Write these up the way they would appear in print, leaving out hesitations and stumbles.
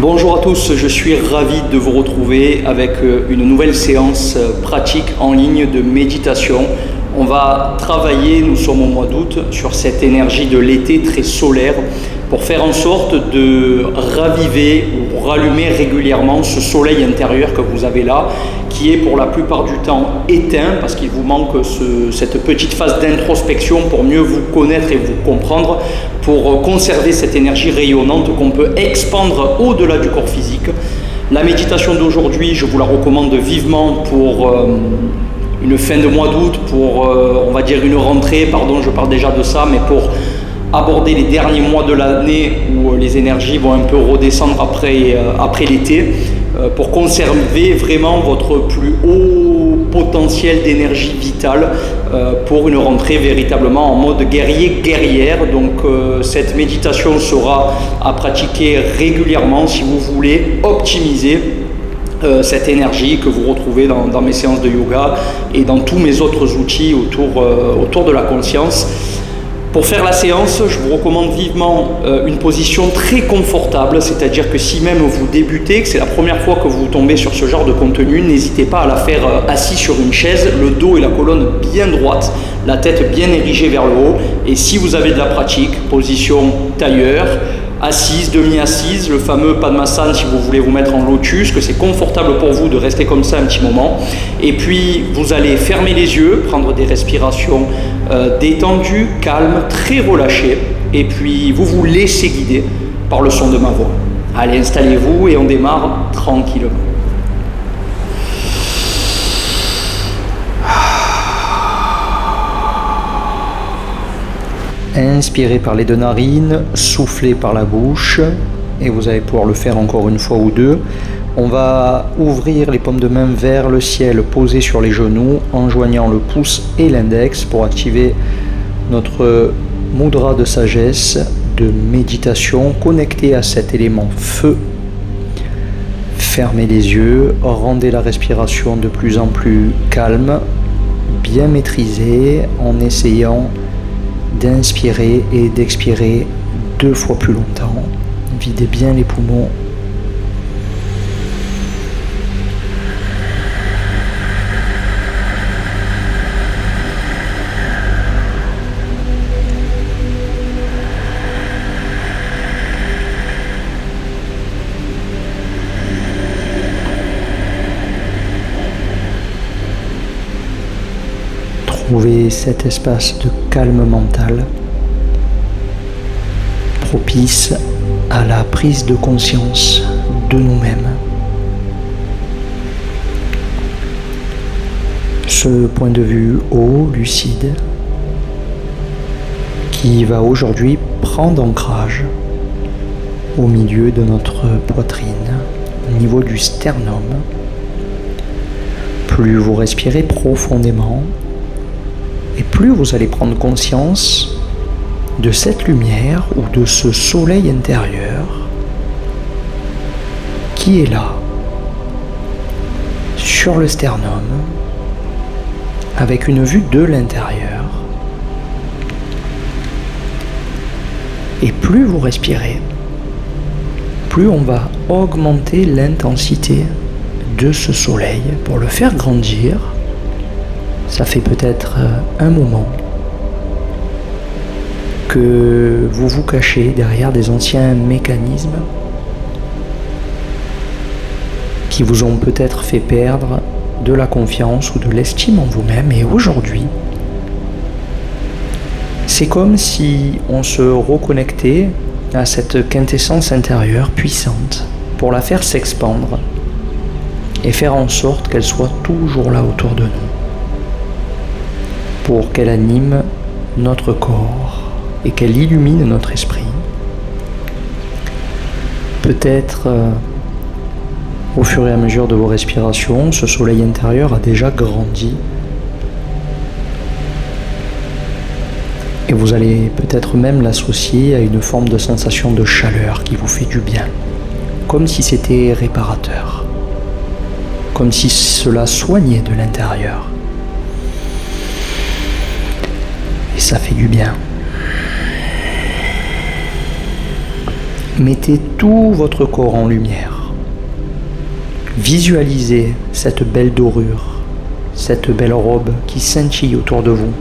Bonjour à tous, je suis ravi de vous retrouver avec une nouvelle séance pratique en ligne de méditation. On va travailler, nous sommes au mois d'août, sur cette énergie de l'été très solaire pour faire en sorte de raviver ou rallumer régulièrement ce soleil intérieur que vous avez là, qui est pour la plupart du temps éteint parce qu'il vous manque cette petite phase d'introspection pour mieux vous connaître et vous comprendre, pour conserver cette énergie rayonnante qu'on peut expandre au-delà du corps physique. La méditation d'aujourd'hui, je vous la recommande vivement pour une fin de mois d'août, pour on va dire une rentrée, pardon, je parle déjà de ça, mais pour aborder les derniers mois de l'année où les énergies vont un peu redescendre après l'été, pour conserver vraiment votre plus haut potentiel d'énergie vitale pour une rentrée véritablement en mode guerrier-guerrière. Donc cette méditation sera à pratiquer régulièrement si vous voulez optimiser cette énergie que vous retrouvez dans mes séances de yoga et dans tous mes autres outils autour de la conscience. Pour faire la séance, je vous recommande vivement une position très confortable, c'est-à-dire que si même vous débutez, que c'est la première fois que vous tombez sur ce genre de contenu, n'hésitez pas à la faire assis sur une chaise, le dos et la colonne bien droite, la tête bien érigée vers le haut. Et si vous avez de la pratique, position tailleur, assise, demi-assise, le fameux Padmasana si vous voulez vous mettre en lotus, que c'est confortable pour vous de rester comme ça un petit moment. Et puis vous allez fermer les yeux, prendre des respirations détendues, calmes, très relâchées. Et puis vous vous laissez guider par le son de ma voix. Allez, installez-vous et on démarre tranquillement. Inspirez par les deux narines, soufflez par la bouche et vous allez pouvoir le faire encore une fois ou deux. On va ouvrir les paumes de main vers le ciel, posées sur les genoux en joignant le pouce et l'index pour activer notre mudra de sagesse, de méditation connecté à cet élément feu. Fermez les yeux, rendez la respiration de plus en plus calme, bien maîtrisée en essayant d'inspirer et d'expirer 2 fois plus longtemps. Videz bien les poumons. Trouvez cet espace de calme mental propice à la prise de conscience de nous-mêmes. Ce point de vue haut, lucide, qui va aujourd'hui prendre ancrage au milieu de notre poitrine, au niveau du sternum. Plus vous respirez profondément, et plus vous allez prendre conscience de cette lumière ou de ce soleil intérieur qui est là, sur le sternum, avec une vue de l'intérieur. Et plus vous respirez, plus on va augmenter l'intensité de ce soleil pour le faire grandir. Ça fait peut-être un moment que vous vous cachez derrière des anciens mécanismes qui vous ont peut-être fait perdre de la confiance ou de l'estime en vous-même. Et aujourd'hui, c'est comme si on se reconnectait à cette quintessence intérieure puissante pour la faire s'expandre et faire en sorte qu'elle soit toujours là autour de nous, pour qu'elle anime notre corps et qu'elle illumine notre esprit. Peut-être au fur et à mesure de vos respirations, ce soleil intérieur a déjà grandi et vous allez peut-être même l'associer à une forme de sensation de chaleur qui vous fait du bien, comme si c'était réparateur, comme si cela soignait de l'intérieur. Et ça fait du bien. Mettez tout votre corps en lumière. Visualisez cette belle dorure, cette belle robe qui scintille autour de vous.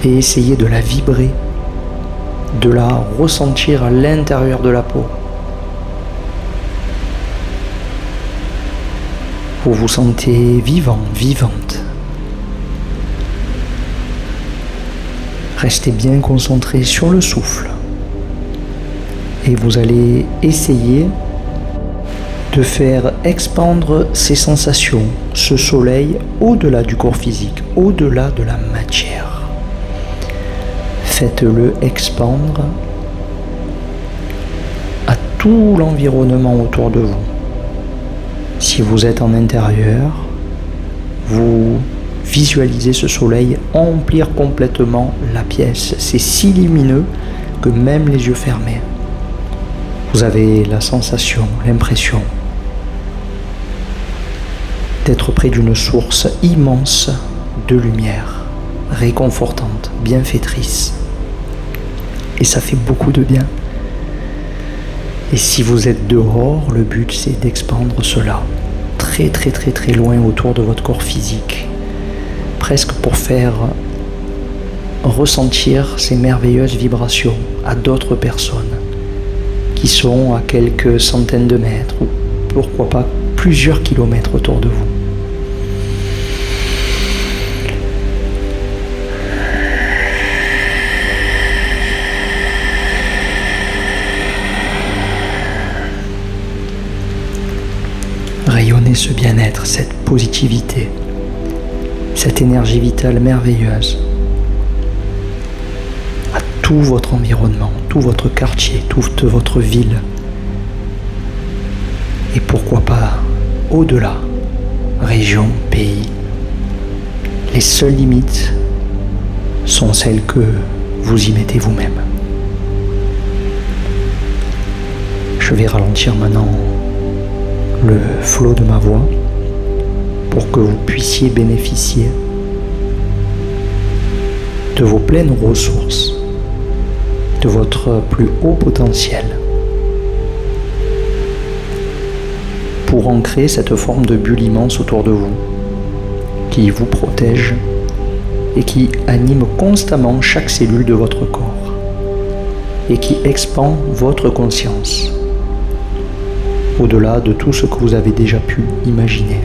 Et essayez de la vibrer, de la ressentir à l'intérieur de la peau. Vous vous sentez vivant, vivante. Restez bien concentré sur le souffle. Et vous allez essayer de faire expandre ces sensations, ce soleil, au-delà du corps physique, au-delà de la matière. Faites-le expandre à tout l'environnement autour de vous. Si vous êtes en intérieur, vous visualisez ce soleil emplir complètement la pièce. C'est si lumineux que même les yeux fermés, vous avez la sensation, l'impression d'être près d'une source immense de lumière, réconfortante, bienfaitrice. Et ça fait beaucoup de bien. Et si vous êtes dehors, le but c'est d'expandre cela très très très très loin autour de votre corps physique, presque pour faire ressentir ces merveilleuses vibrations à d'autres personnes qui sont à quelques centaines de mètres ou pourquoi pas plusieurs kilomètres autour de vous. Rayonnez ce bien-être, cette positivité, cette énergie vitale merveilleuse à tout votre environnement, tout votre quartier, toute votre ville. Et pourquoi pas au-delà, région, pays. Les seules limites sont celles que vous y mettez vous-même. Je vais ralentir maintenant le flot de ma voix pour que vous puissiez bénéficier de vos pleines ressources, de votre plus haut potentiel, pour ancrer cette forme de bulle immense autour de vous, qui vous protège et qui anime constamment chaque cellule de votre corps, et qui expand votre conscience, au-delà de tout ce que vous avez déjà pu imaginer.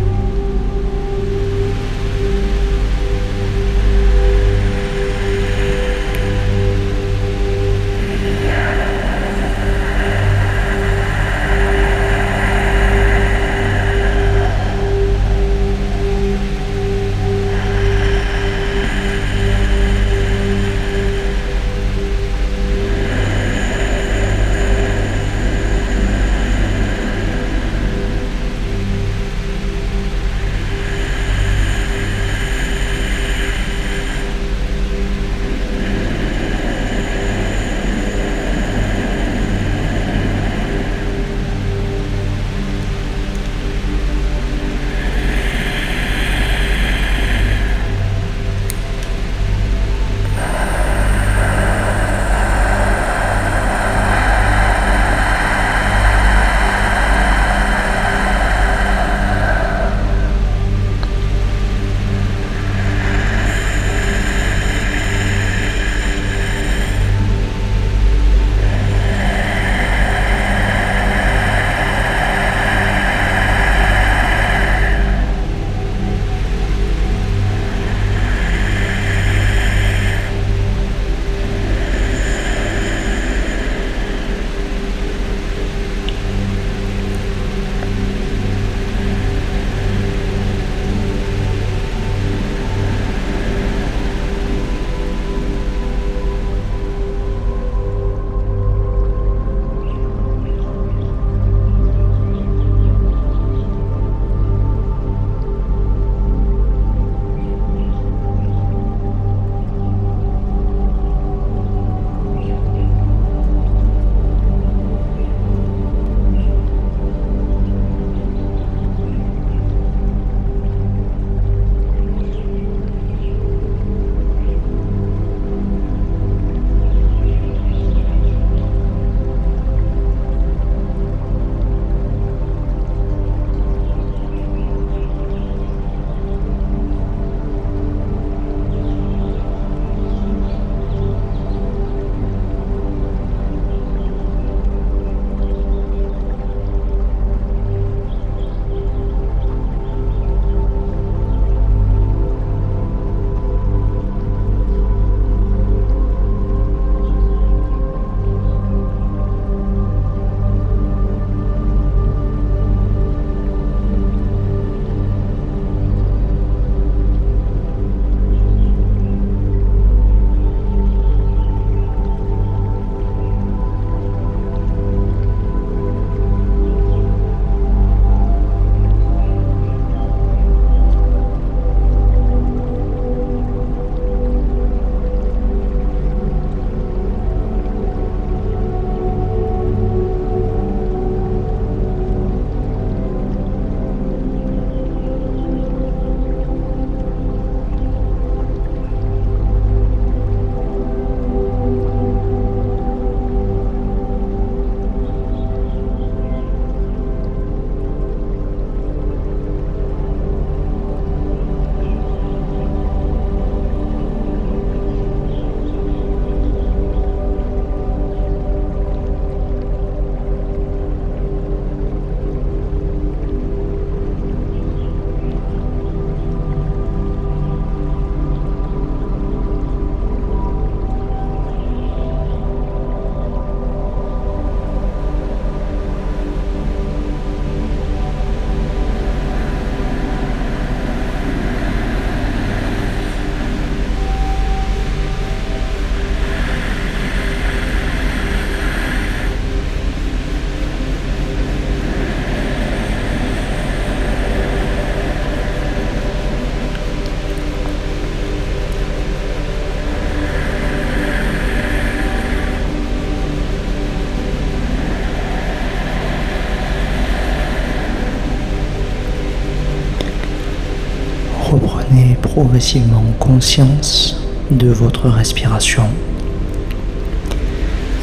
progressivement conscience de votre respiration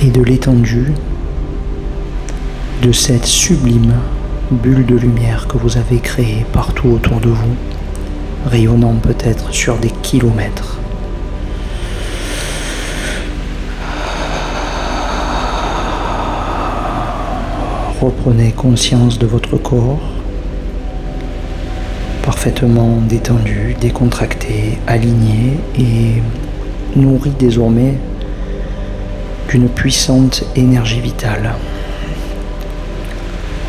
et de l'étendue de cette sublime bulle de lumière que vous avez créée partout autour de vous, rayonnant peut-être sur des kilomètres. Reprenez conscience de votre corps, parfaitement détendu, décontracté, aligné et nourri désormais d'une puissante énergie vitale,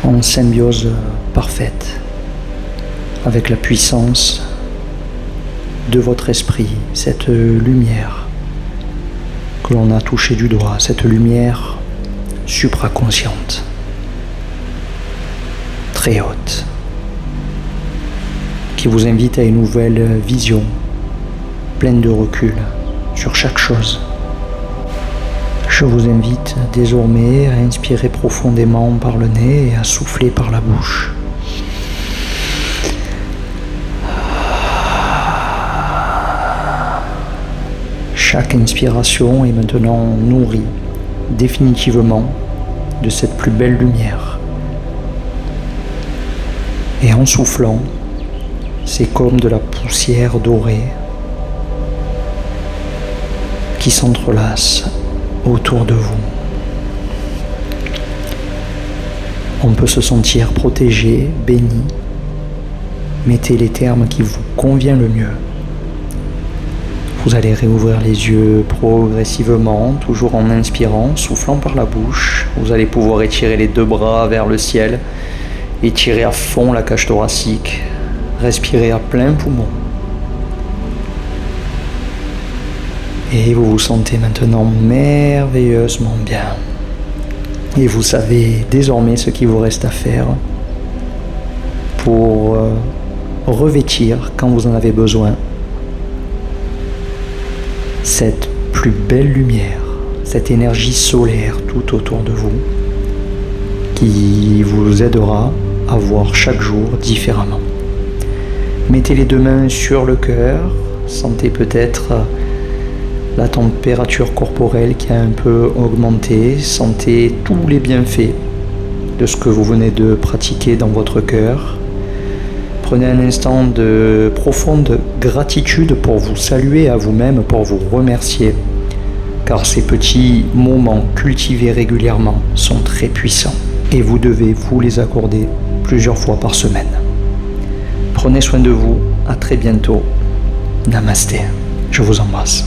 en symbiose parfaite avec la puissance de votre esprit, cette lumière que l'on a touchée du doigt, cette lumière supraconsciente, très haute, qui vous invite à une nouvelle vision, pleine de recul sur chaque chose. Je vous invite désormais à inspirer profondément par le nez et à souffler par la bouche. Chaque inspiration est maintenant nourrie définitivement de cette plus belle lumière. Et en soufflant, c'est comme de la poussière dorée qui s'entrelace autour de vous. On peut se sentir protégé, béni. Mettez les termes qui vous conviennent le mieux. Vous allez réouvrir les yeux progressivement, toujours en inspirant, soufflant par la bouche. Vous allez pouvoir étirer les deux bras vers le ciel, étirer à fond la cage thoracique, respirer à plein poumon. Et vous vous sentez maintenant merveilleusement bien. Et vous savez désormais ce qu'il vous reste à faire pour revêtir, quand vous en avez besoin, cette plus belle lumière, cette énergie solaire tout autour de vous, qui vous aidera à voir chaque jour différemment. Mettez les deux mains sur le cœur, sentez peut-être la température corporelle qui a un peu augmenté, sentez tous les bienfaits de ce que vous venez de pratiquer dans votre cœur. Prenez un instant de profonde gratitude pour vous saluer à vous-même, pour vous remercier, car ces petits moments cultivés régulièrement sont très puissants et vous devez vous les accorder plusieurs fois par semaine. Prenez soin de vous, à très bientôt. Namasté, je vous embrasse.